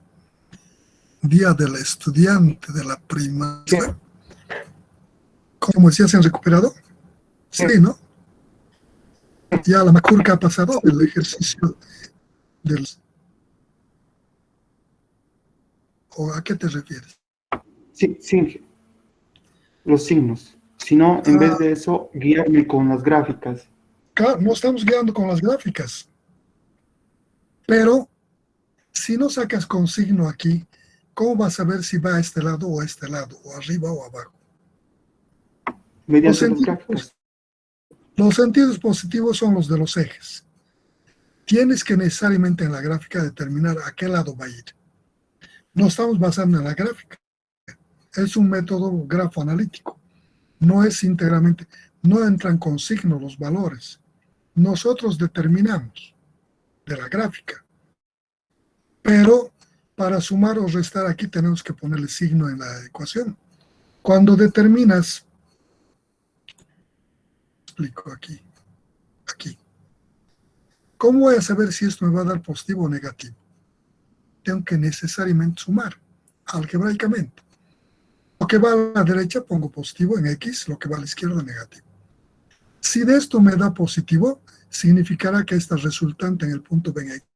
Día del Estudiante de la Primaria. ¿Cómo decía, se han recuperado? Sí, ¿no? Ya la macurca ha pasado el ejercicio del... ¿O a qué te refieres? Sí, sí, los signos. Si no, en vez de eso, guiarme con las gráficas. Claro, no estamos guiando con las gráficas. Pero si no sacas con signo aquí, ¿cómo vas a ver si va a este lado o a este lado, o arriba o abajo? Mediante las gráficas. Los sentidos positivos son los de los ejes. Tienes que necesariamente en la gráfica determinar a qué lado va a ir. No estamos basando en la gráfica. Es un método grafoanalítico. No es íntegramente, no entran con signo los valores. Nosotros determinamos de la gráfica. Pero para sumar o restar aquí tenemos que ponerle signo en la ecuación. Cuando determinas, explico aquí, ¿cómo voy a saber si esto me va a dar positivo o negativo? Tengo que necesariamente sumar, algebraicamente. Lo que va a la derecha pongo positivo en X, lo que va a la izquierda negativo. Si de esto me da positivo, significará que esta resultante en el punto B en X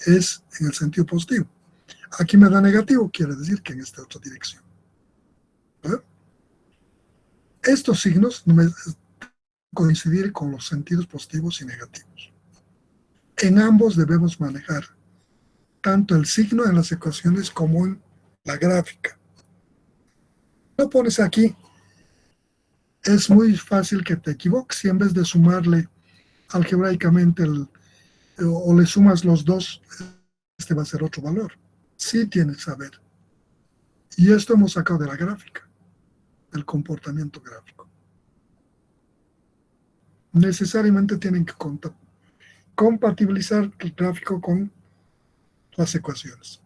es en el sentido positivo. Aquí me da negativo, quiere decir que en esta otra dirección. ¿Verdad? Estos signos me coincidir con los sentidos positivos y negativos. En ambos debemos manejar tanto el signo en las ecuaciones como en la gráfica. Lo pones aquí, es muy fácil que te equivoques si en vez de sumarle algebraicamente o le sumas los dos, este va a ser otro valor. Sí tienes que saber. Y esto hemos sacado de la gráfica, del comportamiento gráfico. Necesariamente tienen que compatibilizar el gráfico con las ecuaciones.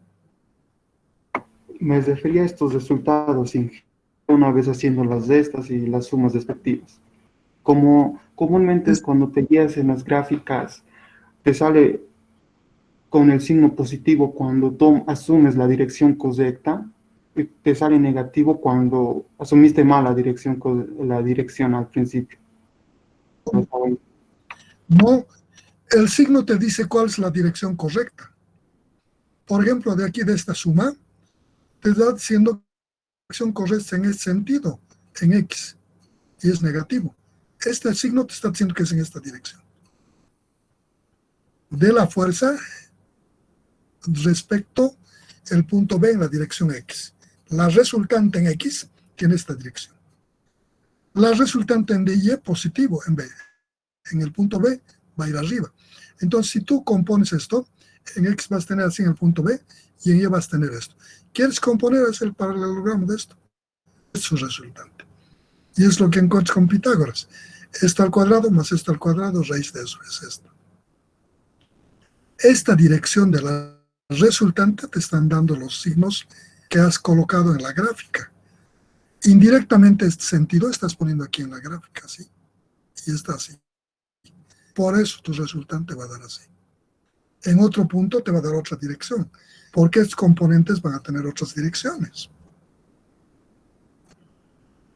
Me refería a estos resultados una vez haciendo las de estas y las sumas respectivas. Como comúnmente cuando te guías en las gráficas, te sale con el signo positivo cuando tú asumes la dirección correcta, y te sale negativo cuando asumiste mal la dirección al principio. No, el signo te dice cuál es la dirección correcta. Por ejemplo, de aquí de esta suma, te está diciendo que la dirección correcta en este sentido, en X, y es negativo. Este signo te está diciendo que es en esta dirección. De la fuerza respecto al punto B en la dirección X. La resultante en X tiene esta dirección. La resultante en DY positivo en B. En el punto B va a ir arriba. Entonces, si tú compones esto, en X vas a tener así en el punto B y en Y vas a tener esto. ¿Quieres componer? Es el paralelogramo de esto. Es su resultante. Y es lo que encuentras con Pitágoras. Esto al cuadrado más esto al cuadrado, raíz de eso es esto. Esta dirección de la resultante te están dando los signos que has colocado en la gráfica. Indirectamente este sentido estás poniendo aquí en la gráfica, ¿sí? Y está así. Por eso tu resultante va a dar así. En otro punto te va a dar otra dirección, porque estos componentes van a tener otras direcciones.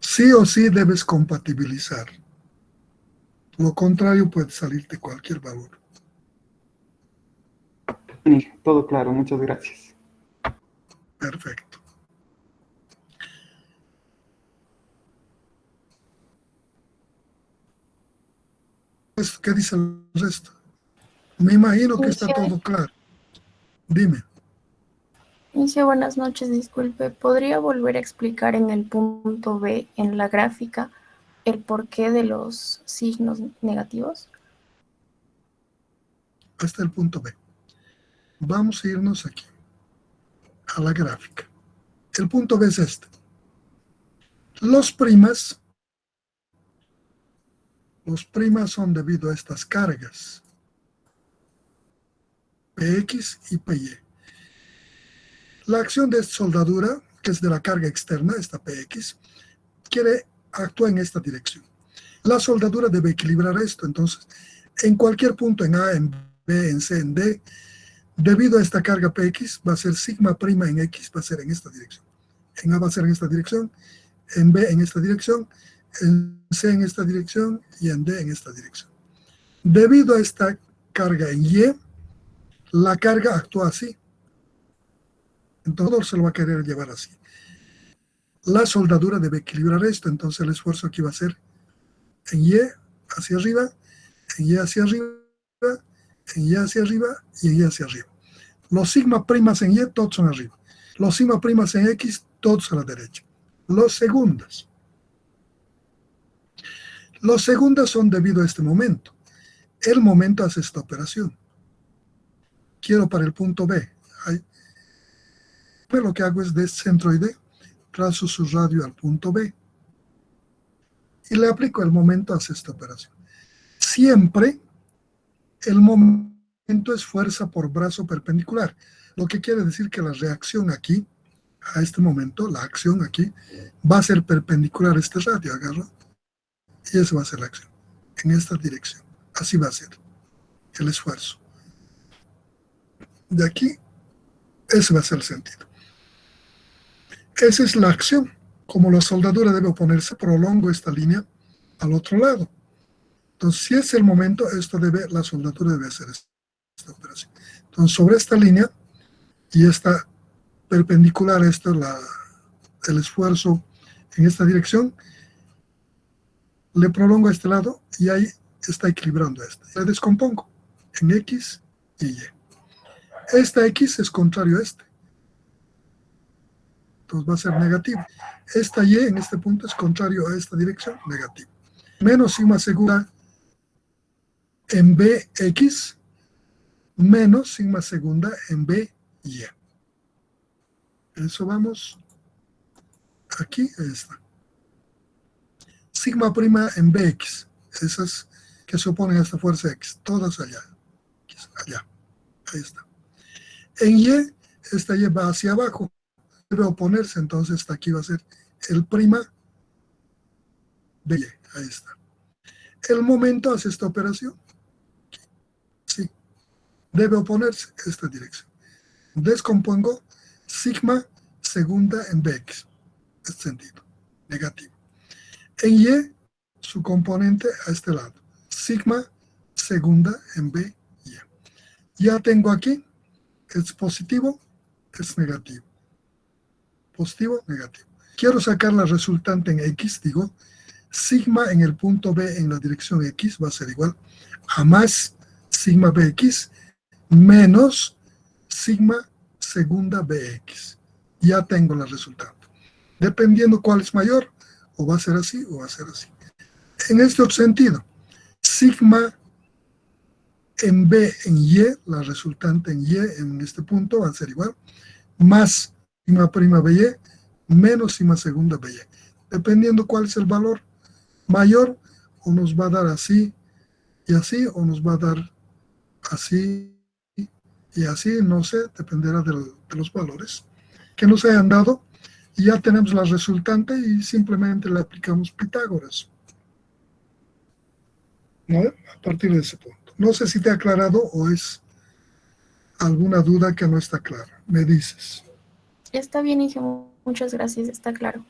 Sí o sí debes compatibilizar. Lo contrario puede salirte cualquier valor. Todo claro, muchas gracias. Perfecto. ¿Qué dice el resto? Me imagino que está todo claro. Dime. Inicio, buenas noches, disculpe. ¿Podría volver a explicar en el punto B, en la gráfica, el porqué de los signos negativos? Hasta el punto B. Vamos a irnos aquí, a la gráfica. El punto B es este. Los primas son debido a estas cargas, Px y Py. La acción de esta soldadura, que es de la carga externa, esta Px, actúa en esta dirección. La soldadura debe equilibrar esto, entonces, en cualquier punto, en A, en B, en C, en D, debido a esta carga Px, va a ser sigma prima en X, va a ser en esta dirección. En A va a ser en esta dirección, en B en esta dirección, en C en esta dirección y en D en esta dirección. Debido a esta carga en Y, la carga actúa así. Entonces se lo va a querer llevar así. La soldadura debe equilibrar esto, entonces el esfuerzo aquí va a ser en Y hacia arriba, en Y hacia arriba, en Y hacia arriba y en Y hacia arriba. Los sigma primas en Y todos son arriba. Los sigma primas en X todos a la derecha. Los segundas son debido a este momento. El momento hace esta operación. Quiero para el punto B. Lo que hago es de centroide, trazo su radio al punto B y le aplico el momento hace esta operación. Siempre el momento es fuerza por brazo perpendicular, lo que quiere decir que la reacción aquí, a este momento, la acción aquí, va a ser perpendicular a este radio, agarro, y esa va a ser la acción, en esta dirección. Así va a ser el esfuerzo. De aquí, ese va a ser el sentido. Esa es la acción. Como la soldadura debe oponerse, prolongo esta línea al otro lado. Entonces, si es el momento, la soldadura debe hacer esta operación. Entonces, sobre esta línea y esta perpendicular, el esfuerzo en esta dirección, le prolongo a este lado y ahí está equilibrando esta. Le descompongo en X y Y. Esta X es contrario a este. Entonces va a ser negativo. Esta Y en este punto es contrario a esta dirección, negativo. Menos sigma segunda en Bx, menos sigma segunda en By. Eso vamos aquí, ahí está. Sigma prima en Bx, esas que se oponen a esta fuerza X, todas allá, ahí está. En Y, esta Y va hacia abajo, debe oponerse, entonces esta aquí va a ser el prima de Y, ahí está. El momento hace esta operación, sí. debe oponerse a esta dirección. Descompongo sigma segunda en Bx, este sentido, negativo. En Y, su componente a este lado, sigma segunda en By. Ya tengo aquí, es positivo, es negativo. Positivo, negativo. Quiero sacar la resultante en X, digo, sigma en el punto B en la dirección X va a ser igual a más sigma Bx menos sigma segunda Bx. Ya tengo la resultante. Dependiendo cuál es mayor, o va a ser así o va a ser así. En este otro sentido, sigma en B en Y, la resultante en Y en este punto va a ser igual, más sigma prima BY menos sigma segunda BY. Dependiendo cuál es el valor mayor, o nos va a dar así y así, o nos va a dar así y así, no sé, dependerá de los valores que nos hayan dado. Y ya tenemos la resultante y simplemente le aplicamos Pitágoras, ¿no? A partir de ese punto. No sé si te ha aclarado o es alguna duda que no está clara. Me dices. Está bien, Inge, muchas gracias, está claro.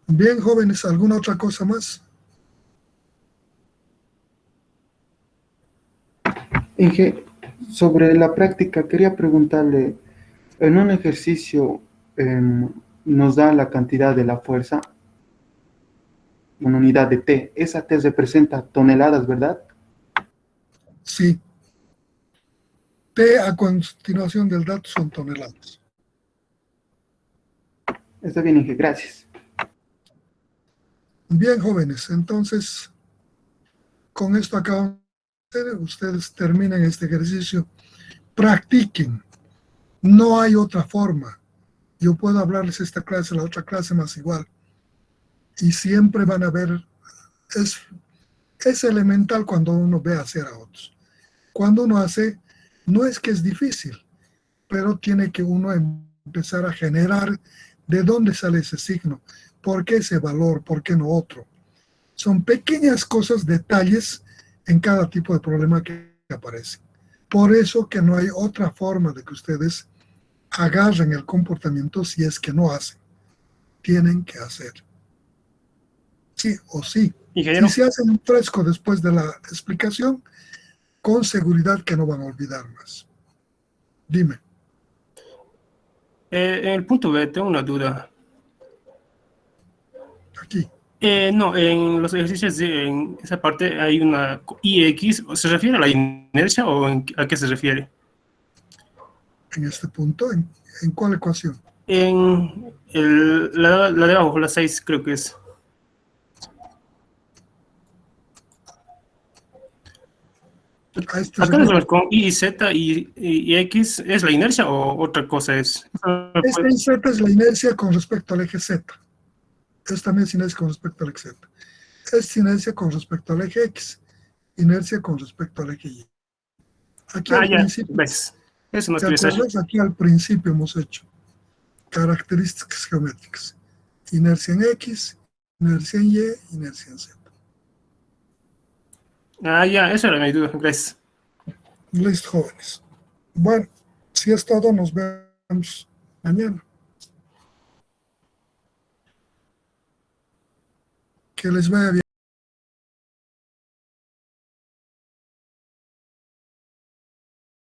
Bien, jóvenes, ¿alguna otra cosa más? Inge, sobre la práctica, quería preguntarle, en un ejercicio nos da la cantidad de la fuerza, una unidad de T. Esa T representa toneladas, ¿verdad? Sí. T a continuación del dato son toneladas. Está bien, Inge, gracias. Bien, jóvenes, entonces, con esto acabamos de hacer. Ustedes terminan este ejercicio. Practiquen. No hay otra forma. Yo puedo hablarles esta clase, la otra clase más igual. Y siempre van a ver, es elemental cuando uno ve hacer a otros. Cuando uno hace, no es que es difícil, pero tiene que uno empezar a generar de dónde sale ese signo, por qué ese valor, por qué no otro. Son pequeñas cosas, detalles en cada tipo de problema que aparece. Por eso que no hay otra forma de que ustedes agarren el comportamiento si es que no hacen. Tienen que hacer. Sí o sí. Ingeniero, Y si hacen un fresco después de la explicación, con seguridad que no van a olvidar más. Dime. en el punto B tengo una duda. Aquí. No, en los ejercicios en esa parte hay una IX. ¿Se refiere a la inercia o a qué se refiere? En este punto, ¿en cuál ecuación? En la de abajo, la 6 creo que es. A este Acá nos vemos con Y, Z y X. ¿Es la inercia o otra cosa es? Esta Z es la inercia con respecto al eje Z. Esta también es inercia con respecto al eje Z. Es inercia con respecto al eje X. Inercia con respecto al eje Y. Aquí al Ya, principio, ves. Eso no ¿te quiere ser. acuerdas? Aquí al principio hemos hecho características geométricas. Inercia en X, inercia en Y, inercia en Z. Ya, eso era mi duda. Gracias. Listo, jóvenes. Bueno, si es todo, nos vemos mañana. Que les vaya bien.